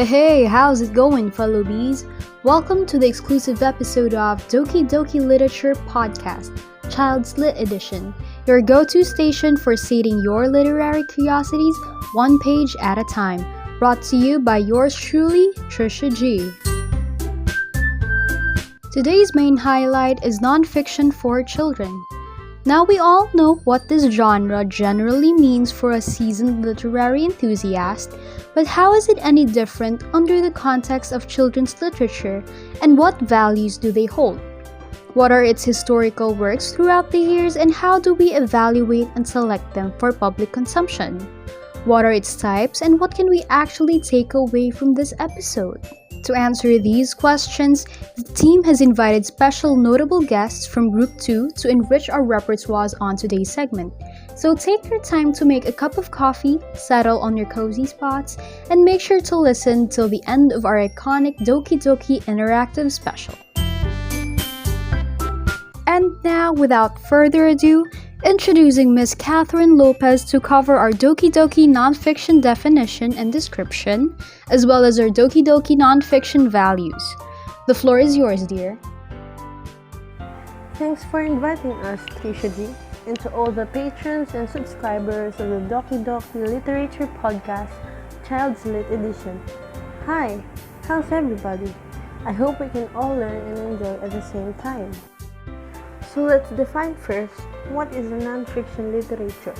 Hey, how's it going, fellow bees? Welcome to the exclusive episode of Doki Doki Literature Podcast, Child's Lit Edition, your go-to station for sating your literary curiosities one page at a time. Brought to you by yours truly, Trisha G. Today's main highlight is nonfiction for children. Now we all know what this genre generally means for a seasoned literary enthusiast, but how is it any different under the context of children's literature, and what values do they hold? What are its historical works throughout the years, and how do we evaluate and select them for public consumption? What are its types, and what can we actually take away from this episode? To answer these questions, the team has invited special notable guests from Group 2 to enrich our repertoires on today's segment. So take your time to make a cup of coffee, settle on your cozy spots, and make sure to listen till the end of our iconic Doki Doki Interactive Special. And now, without further ado, introducing Ms. Catherine Lopez to cover our Doki Doki nonfiction definition and description, as well as our Doki Doki nonfiction values. The floor is yours, dear. Thanks for inviting us, Trisha G, and to all the patrons and subscribers of the Doki Doki Literature Podcast, Child's Lit Edition. Hi, how's everybody? I hope we can all learn and enjoy at the same time. So let's define first, what is a nonfiction literature?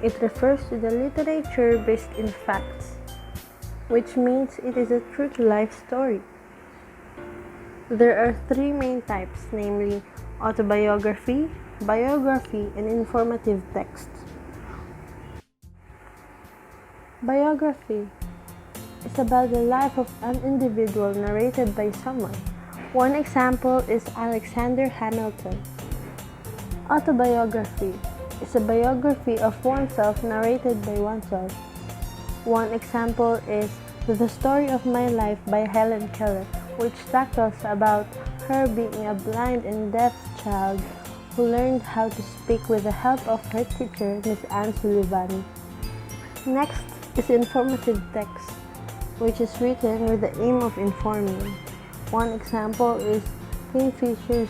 It refers to the literature based in facts, which means it is a true-to-life story. There are three main types, namely autobiography, biography, and informative text. Biography is about the life of an individual narrated by someone. One example is Alexander Hamilton. Autobiography is a biography of oneself narrated by oneself. One example is The Story of My Life by Helen Keller, which tackles about her being a blind and deaf child who learned how to speak with the help of her teacher, Miss Anne Sullivan. Next is informative text, which is written with the aim of informing. One example is Kingfisher's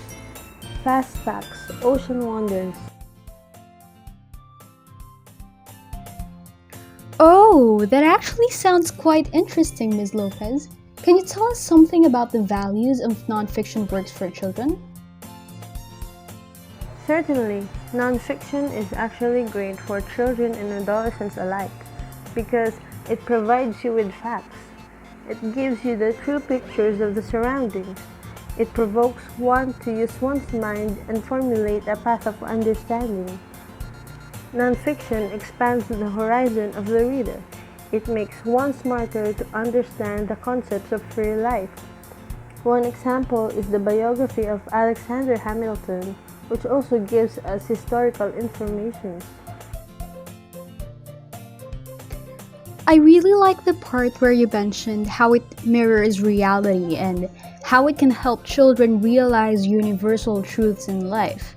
Fast Facts, Ocean Wonders. Oh, that actually sounds quite interesting, Ms. Lopez. Can you tell us something about the values of nonfiction works for children? Certainly, nonfiction is actually great for children and adolescents alike because it provides you with facts. It gives you the true pictures of the surroundings. It provokes one to use one's mind and formulate a path of understanding. Nonfiction expands the horizon of the reader. It makes one smarter to understand the concepts of real life. One example is the biography of Alexander Hamilton, which also gives us historical information. I really like the part where you mentioned how it mirrors reality and how it can help children realize universal truths in life.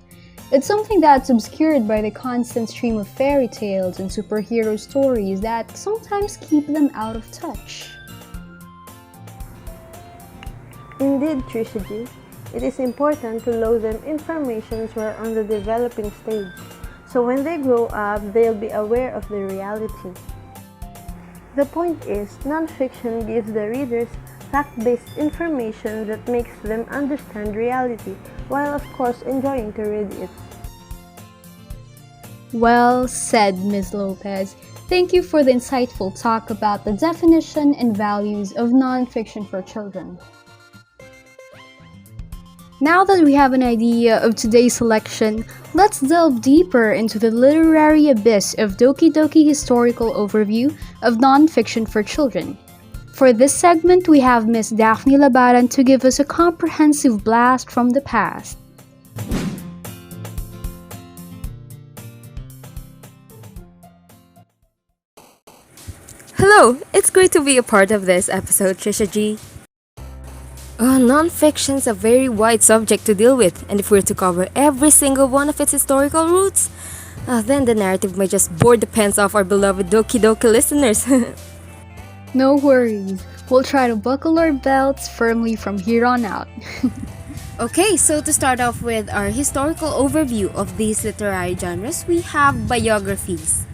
It's something that's obscured by the constant stream of fairy tales and superhero stories that sometimes keep them out of touch. Indeed, Trisha G, it is important to load them information while on the developing stage, so when they grow up, they'll be aware of the reality. The point is, nonfiction gives the readers fact-based information that makes them understand reality, while of course enjoying to read it. Well said, Ms. Lopez. Thank you for the insightful talk about the definition and values of nonfiction for children. Now that we have an idea of today's selection, let's delve deeper into the literary abyss of Doki Doki historical overview of nonfiction for children. For this segment, we have Ms. Daphne Labaran to give us a comprehensive blast from the past. Hello, it's great to be a part of this episode, Trisha G. Non-fiction's a very wide subject to deal with, and if we're to cover every single one of its historical roots, then the narrative might just bore the pants off our beloved Doki Doki listeners. No worries. We'll try to buckle our belts firmly from here on out. Okay, so to start off with our historical overview of these literary genres, we have biographies.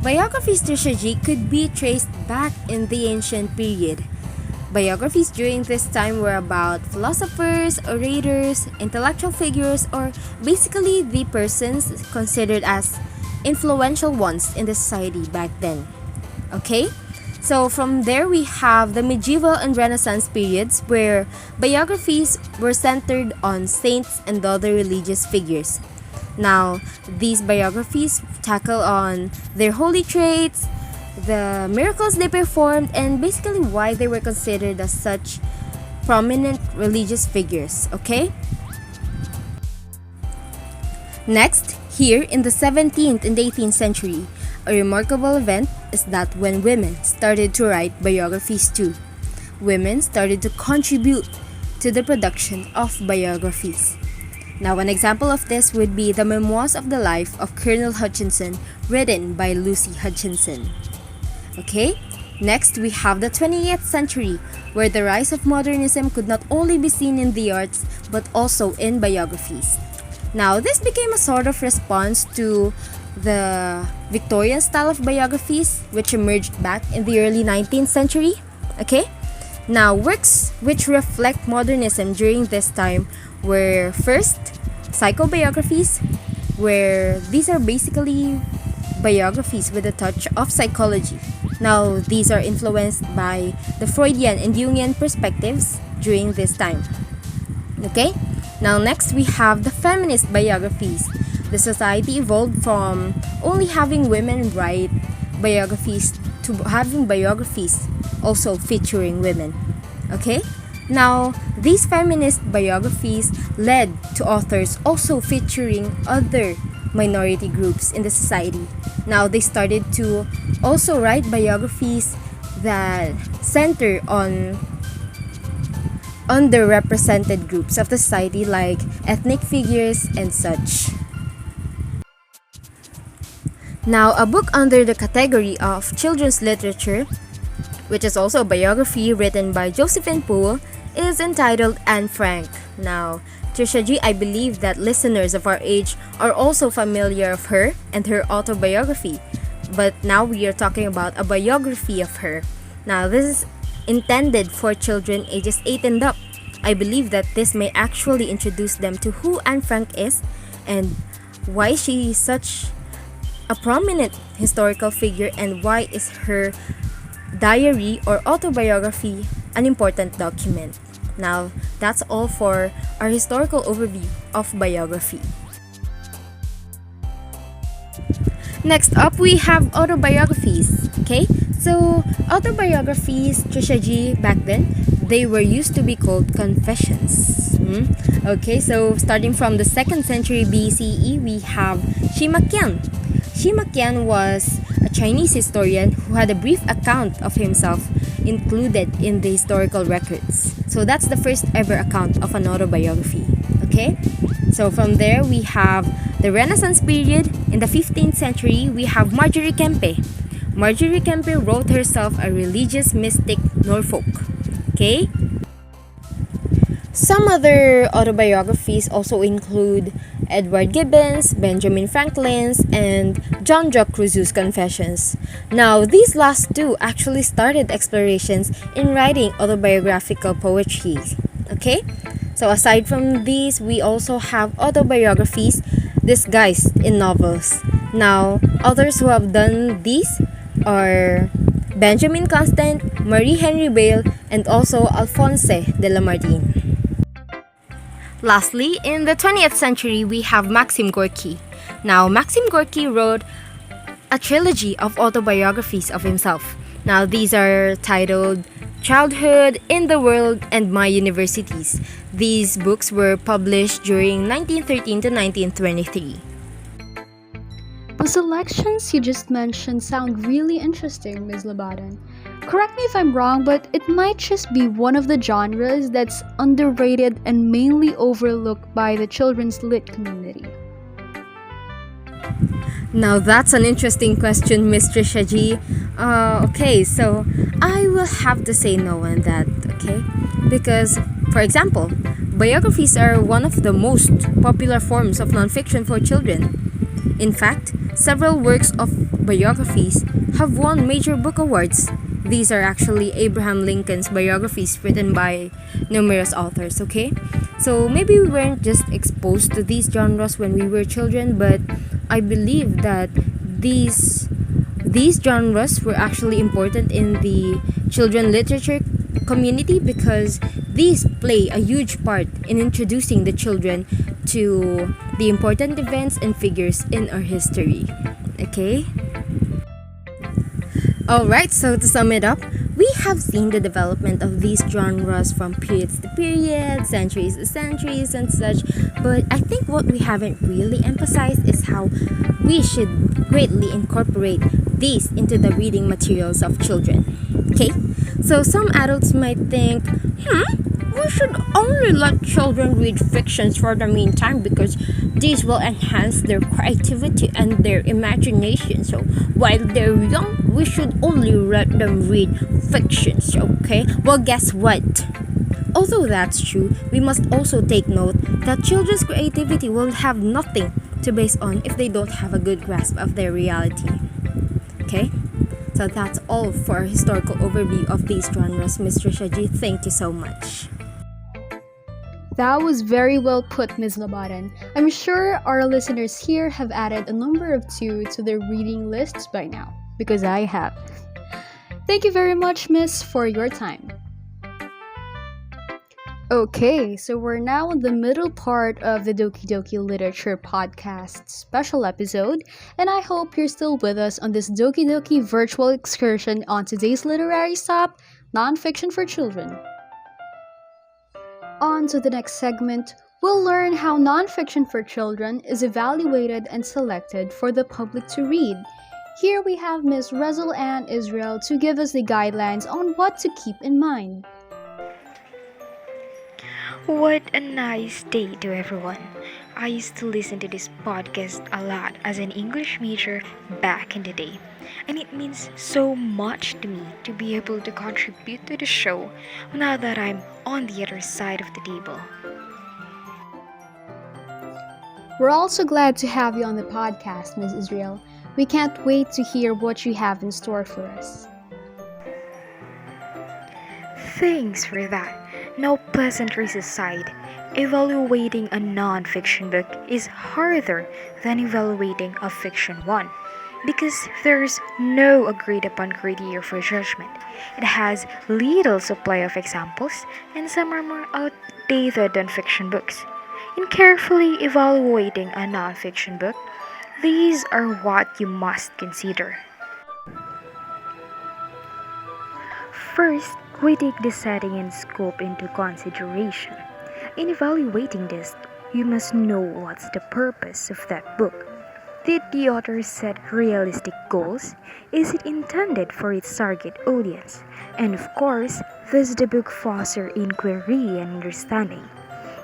Biographies, Trisha, could be traced back in the ancient period. Biographies during this time were about philosophers, orators, intellectual figures, or basically the persons considered as influential ones in the society back then. Okay? So from there we have the medieval and Renaissance periods where biographies were centered on saints and other religious figures. Now, these biographies tackle on their holy traits, the miracles they performed, and basically why they were considered as such prominent religious figures, okay? Next, here in the 17th and 18th century, a remarkable event is that when women started to write biographies too. Women started to contribute to the production of biographies. Now, an example of this would be the Memoirs of the Life of Colonel Hutchinson, written by Lucy Hutchinson. Okay, next we have the 20th century, where the rise of modernism could not only be seen in the arts, but also in biographies. Now, this became a sort of response to the Victorian style of biographies, which emerged back in the early 19th century. Okay? Now, works which reflect modernism during this time were first, psychobiographies, where these are basically biographies with a touch of psychology. Now, these are influenced by the Freudian and Jungian perspectives during this time. Okay? Now, next we have the feminist biographies. The society evolved from only having women write biographies to having biographies also featuring women. Okay? Now, these feminist biographies led to authors also featuring other minority groups in the society. Now, they started to also write biographies that center on underrepresented groups of the society like ethnic figures and such. Now, a book under the category of children's literature, which is also a biography written by Josephine Poole, is entitled Anne Frank. Now, Trisha G, I believe that listeners of our age are also familiar of her and her autobiography. But now we are talking about a biography of her. Now, this is intended for children ages 8 and up. I believe that this may actually introduce them to who Anne Frank is and why she is such a prominent historical figure and why is her diary or autobiography an important document. Now, that's all for our historical overview of biography. Next up, we have autobiographies. Okay, so autobiographies, Trisha G, back then, they were used to be called confessions. Okay, so starting from the 2nd century BCE, we have Sima Qian. Sima Qian was a Chinese historian who had a brief account of himself included in the historical records. So that's the first ever account of an autobiography. Okay? So from there, we have the Renaissance period. In the 15th century, we have Marjorie Kempe. Marjorie Kempe wrote herself a religious mystic Norfolk. Okay? Some other autobiographies also include Edward Gibbon's, Benjamin Franklin's, and John Jacques Rousseau's Confessions. Now, these last two actually started explorations in writing autobiographical poetry. Okay? So aside from these, we also have autobiographies disguised in novels. Now, authors who have done these are Benjamin Constant, Marie Henry Bale, and also Alphonse de Lamartine. Lastly, in the 20th century, we have Maxim Gorky. Now, Maxim Gorky wrote a trilogy of autobiographies of himself. Now, these are titled Childhood, In the World, and My Universities. These books were published during 1913 to 1923. The selections you just mentioned sound really interesting, Ms. Labadan. Correct me if I'm wrong, but it might just be one of the genres that's underrated and mainly overlooked by the children's lit community. Now that's an interesting question, Mr. Shaji. Okay, so I will have to say no on that, okay? Because, for example, biographies are one of the most popular forms of nonfiction for children. In fact, several works of biographies have won major book awards. These are actually Abraham Lincoln's biographies written by numerous authors, okay? So maybe we weren't just exposed to these genres when we were children, but I believe that these genres were actually important in the children literature community because these play a huge part in introducing the children to the important events and figures in our history. Okay? Alright, so to sum it up, we have seen the development of these genres from periods to periods, centuries to centuries, and such. But I think what we haven't really emphasized is how we should greatly incorporate these into the reading materials of children. Okay? So some adults might think, we should only let children read fictions for the meantime because these will enhance their creativity and their imagination. So while they're young, we should only let them read fictions, okay? Well, guess what? Although that's true, we must also take note that children's creativity will have nothing to base on if they don't have a good grasp of their reality. Okay? So that's all for our historical overview of these genres, Mr. Shaji. Thank you so much. That was very well put, Ms. Labaran. I'm sure our listeners here have added a number of two to their reading lists by now, because I have. Thank you very much, Miss, for your time. Okay, so we're now in the middle part of the Doki Doki Literature Podcast special episode, and I hope you're still with us on this Doki Doki virtual excursion on today's literary stop, Nonfiction for Children. On to the next segment, we'll learn how nonfiction for children is evaluated and selected for the public to read. Here we have Ms. Rezel Ann Israel to give us the guidelines on what to keep in mind. What a nice day to everyone. I used to listen to this podcast a lot as an English major back in the day. And it means so much to me to be able to contribute to the show now that I'm on the other side of the table. We're also glad to have you on the podcast, Ms. Israel. We can't wait to hear what you have in store for us. Thanks for that. No pleasantries aside, evaluating a non-fiction book is harder than evaluating a fiction one because there's no agreed upon criteria for judgment. It has little supply of examples and some are more outdated than fiction books. In carefully evaluating a non-fiction book, these are what you must consider. First, we take the setting and scope into consideration. In evaluating this, you must know what's the purpose of that book. Did the author set realistic goals? Is it intended for its target audience? And of course, does the book foster inquiry and understanding?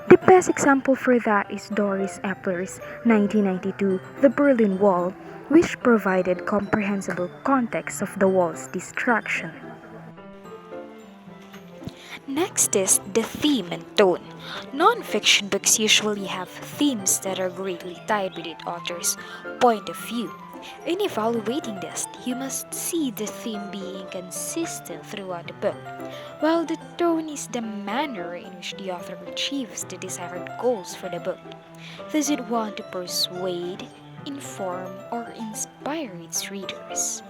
The best example for that is Doris Epler's 1992 The Berlin Wall, which provided comprehensible context of the wall's destruction. Next is the theme and tone. Non-fiction books usually have themes that are greatly tied with its author's point of view. In evaluating this, you must see the theme being consistent throughout the book, while the tone is the manner in which the author achieves the desired goals for the book. Does it want to persuade, inform, or inspire its readers?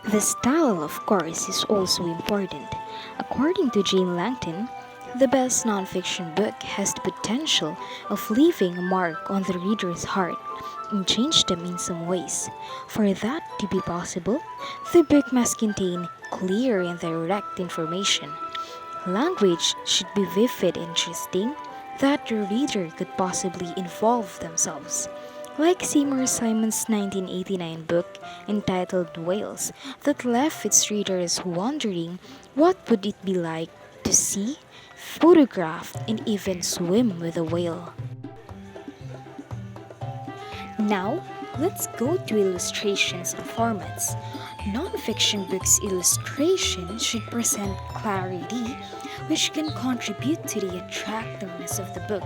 The style, of course, is also important. According to Jane Langton, the best nonfiction book has the potential of leaving a mark on the reader's heart and change them in some ways. For that to be possible, the book must contain clear and direct information. Language should be vivid and interesting, that the reader could possibly involve themselves. Like Seymour Simon's 1989 book entitled Whales, that left its readers wondering what would it be like to see, photograph, and even swim with a whale. Now, let's go to illustrations and formats. Non-fiction books' illustration should present clarity, which can contribute to the attractiveness of the book.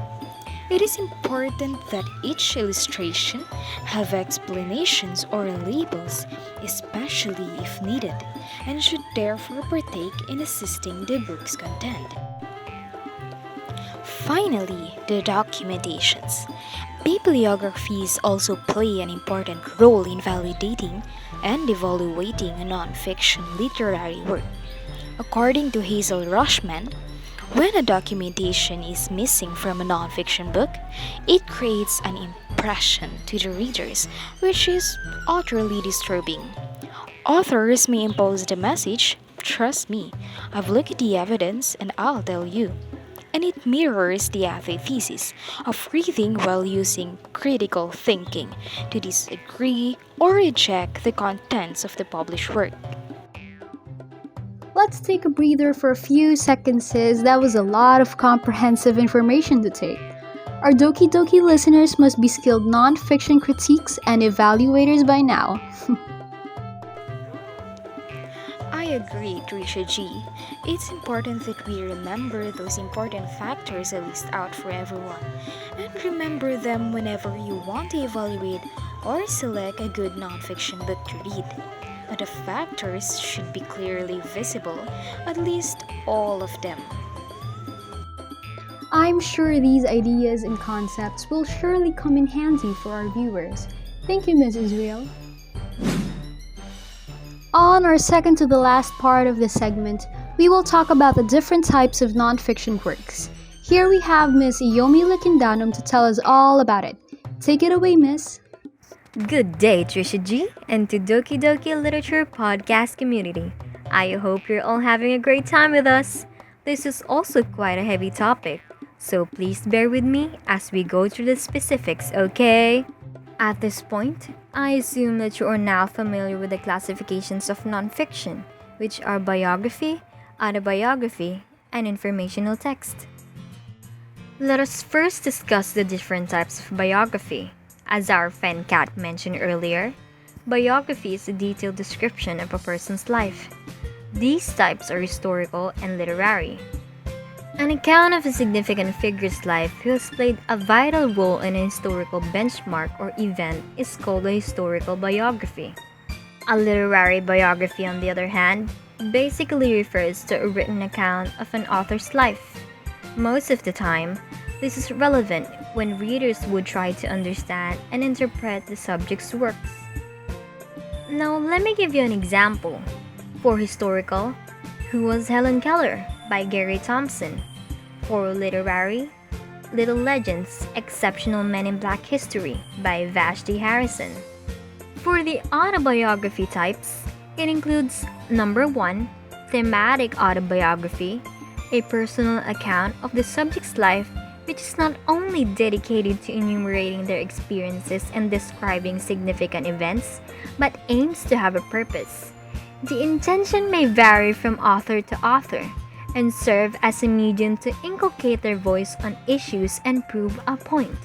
It is important that each illustration have explanations or labels, especially if needed, and should therefore partake in assisting the book's content. Finally, the documentations. Bibliographies also play an important role in validating and evaluating a non-fiction literary work. According to Hazel Rushman, when a documentation is missing from a non-fiction book, it creates an impression to the readers, which is utterly disturbing. Authors may impose the message, "Trust me, I've looked at the evidence and I'll tell you." And it mirrors the antithesis of reading while using critical thinking to disagree or reject the contents of the published work. Let's take a breather for a few seconds, sis. That was a lot of comprehensive information to take. Our Doki Doki listeners must be skilled non-fiction critiques and evaluators by now. I agree, Trisha G. It's important that we remember those important factors I list out for everyone, and remember them whenever you want to evaluate or select a good nonfiction book to read. And the factors should be clearly visible, at least all of them. I'm sure these ideas and concepts will surely come in handy for our viewers. Thank you, Ms. Israel. On our second to the last part of this segment, we will talk about the different types of nonfiction works. Here we have Ms. Yomi Likindanum to tell us all about it. Take it away, Miss. Good day, Trisha G, and to Doki Doki Literature Podcast community. I hope you're all having a great time with us. This is also quite a heavy topic, so please bear with me as we go through the specifics, okay? At this point, I assume that you are now familiar with the classifications of nonfiction, which are biography, autobiography, and informational text. Let us first discuss the different types of biography. As our friend Kat mentioned earlier, biography is a detailed description of a person's life. These types are historical and literary. An account of a significant figure's life who has played a vital role in a historical benchmark or event is called a historical biography. A literary biography, on the other hand, basically refers to a written account of an author's life. Most of the time, this is relevant when readers would try to understand and interpret the subject's works. Now, let me give you an example. For historical, Who Was Helen Keller by Gary Thompson. For literary, Little Legends, Exceptional Men in Black History by Vashti Harrison. For the autobiography types, it includes number 1, thematic autobiography, a personal account of the subject's life which is not only dedicated to enumerating their experiences and describing significant events, but aims to have a purpose. The intention may vary from author to author and serve as a medium to inculcate their voice on issues and prove a point.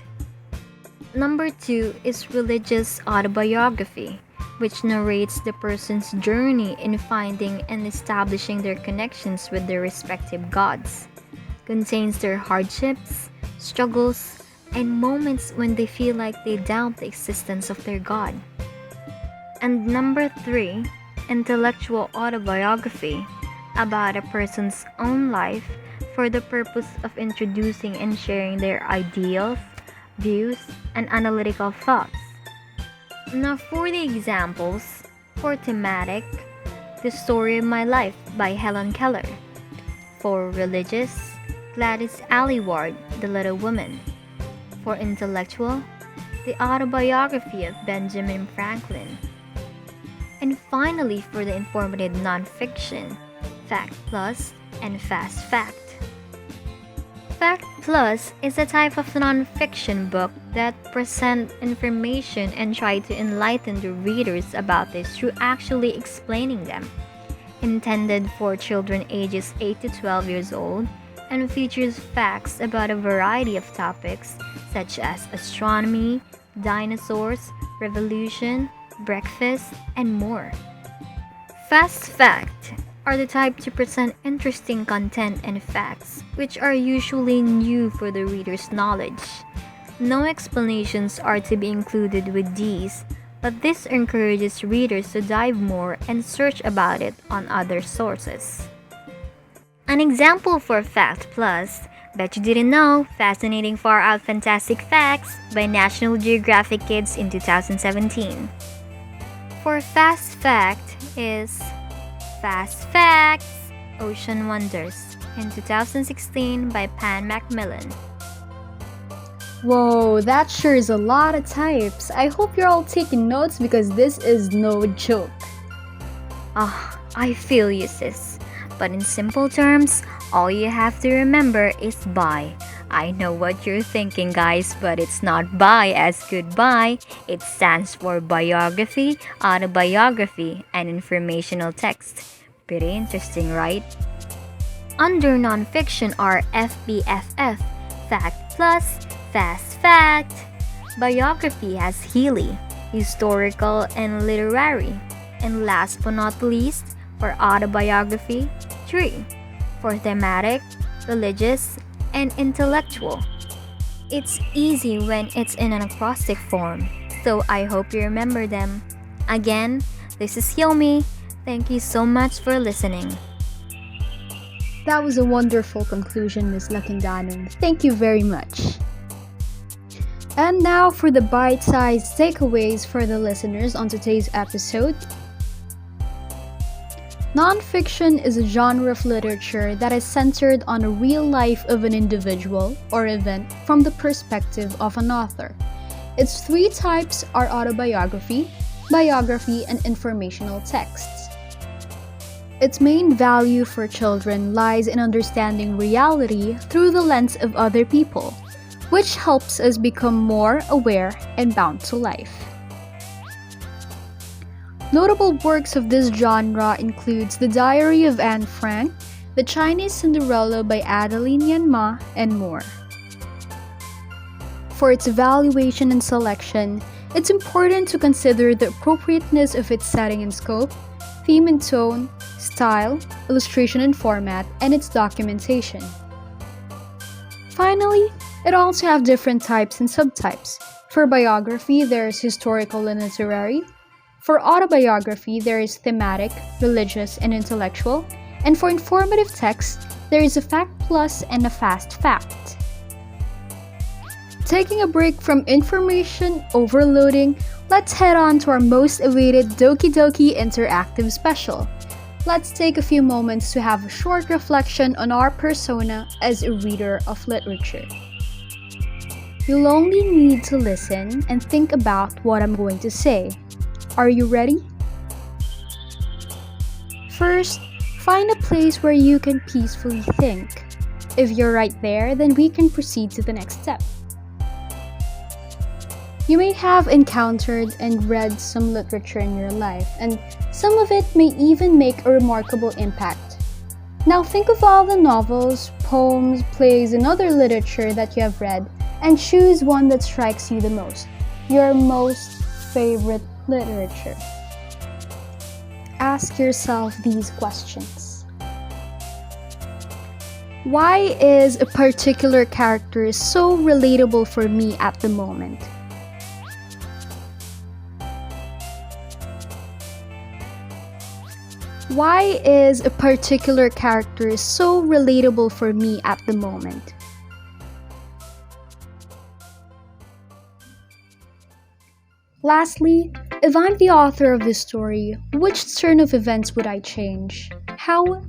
Number 2 is religious autobiography, which narrates the person's journey in finding and establishing their connections with their respective gods. Contains their hardships, struggles, and moments when they feel like they doubt the existence of their God. And number 3, intellectual autobiography, about a person's own life for the purpose of introducing and sharing their ideals, views, and analytical thoughts. Now for the examples, for thematic, The Story of My Life by Helen Keller. For religious, Gladys Aylward, The Little Woman. For intellectual, The Autobiography of Benjamin Franklin. And finally, for the informative nonfiction, Fact Plus and Fast Fact. Fact Plus is a type of nonfiction book that present information and try to enlighten the readers about this through actually explaining them. Intended for children ages 8 to 12 years old and features facts about a variety of topics such as astronomy, dinosaurs, revolution, breakfast, and more. Fast fact are the type to present interesting content and facts, which are usually new for the reader's knowledge. No explanations are to be included with these, but this encourages readers to dive more and search about it on other sources. An example for Fact Plus: Bet You Didn't Know, Fascinating Far Out Fantastic Facts by National Geographic Kids in 2017. For Fast Fact is Fast Facts, Ocean Wonders in 2016 by Pan Macmillan. Whoa, that sure is a lot of types. I hope you're all taking notes because this is no joke. I feel you, sis. But in simple terms, all you have to remember is bi. I know what you're thinking, guys, but it's not bi as goodbye. It stands for biography, autobiography, and informational text. Pretty interesting, right? Under nonfiction are FBFF, Fact Plus, Fast Fact. Biography has Healy, historical and literary. And last but not least, for autobiography, 3. For thematic, religious, and intellectual. It's easy when it's in an acrostic form, so I hope you remember them. Again, this is Yomi. Thank you so much for listening. That was a wonderful conclusion, Ms. Lakindanon. Thank you very much. And now for the bite-sized takeaways for the listeners on today's episode. Nonfiction is a genre of literature that is centered on a real life of an individual or event from the perspective of an author. Its 3 types are autobiography, biography, and informational texts. Its main value for children lies in understanding reality through the lens of other people, which helps us become more aware and bound to life. Notable works of this genre includes The Diary of Anne Frank, The Chinese Cinderella by Adeline Yan Ma, and more. For its evaluation and selection, it's important to consider the appropriateness of its setting and scope, theme and tone, style, illustration and format, and its documentation. Finally, it also has different types and subtypes. For biography, there is historical and literary. For autobiography, there is thematic, religious, and intellectual. And for informative text, there is a Fact Plus and a Fast Fact. Taking a break from information overloading, let's head on to our most awaited Doki Doki Interactive Special. Let's take a few moments to have a short reflection on our persona as a reader of literature. You'll only need to listen and think about what I'm going to say. Are you ready? First, find a place where you can peacefully think. If you're right there, then we can proceed to the next step. You may have encountered and read some literature in your life, and some of it may even make a remarkable impact. Now think of all the novels, poems, plays, and other literature that you have read, and choose one that strikes you the most. Your most favorite literature. Ask yourself these questions. Why is a particular character so relatable for me at the moment? Why is a particular character so relatable for me at the moment? Lastly, if I'm the author of this story, which turn of events would I change? How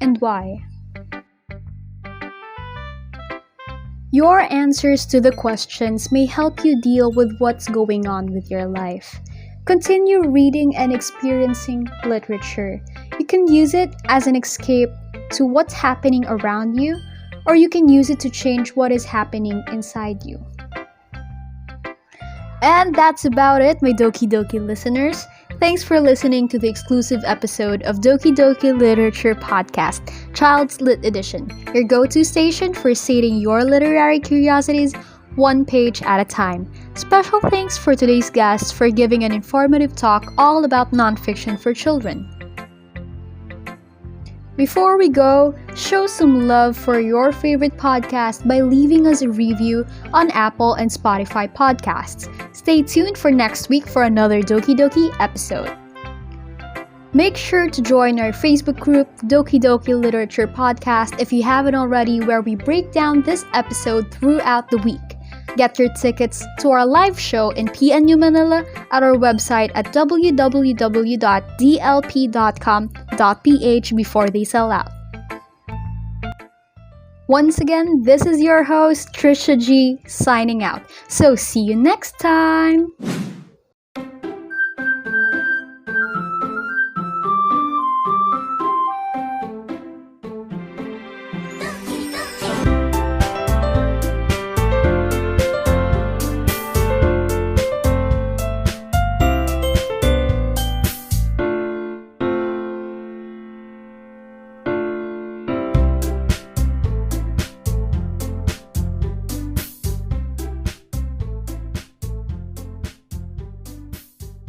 and why? Your answers to the questions may help you deal with what's going on with your life. Continue reading and experiencing literature. You can use it as an escape to what's happening around you, or you can use it to change what is happening inside you. And that's about it, my Doki Doki listeners. Thanks for listening to the exclusive episode of Doki Doki Literature Podcast, Child's Lit Edition, your go-to station for sating your literary curiosities one page at a time. Special thanks for today's guests for giving an informative talk all about nonfiction for children. Before we go, show some love for your favorite podcast by leaving us a review on Apple and Spotify podcasts. Stay tuned for next week for another Doki Doki episode. Make sure to join our Facebook group, Doki Doki Literature Podcast, if you haven't already, where we break down this episode throughout the week. Get your tickets to our live show in PNU Manila at our website at www.dlp.com.ph before they sell out. Once again, this is your host, Trisha G, signing out. So see you next time!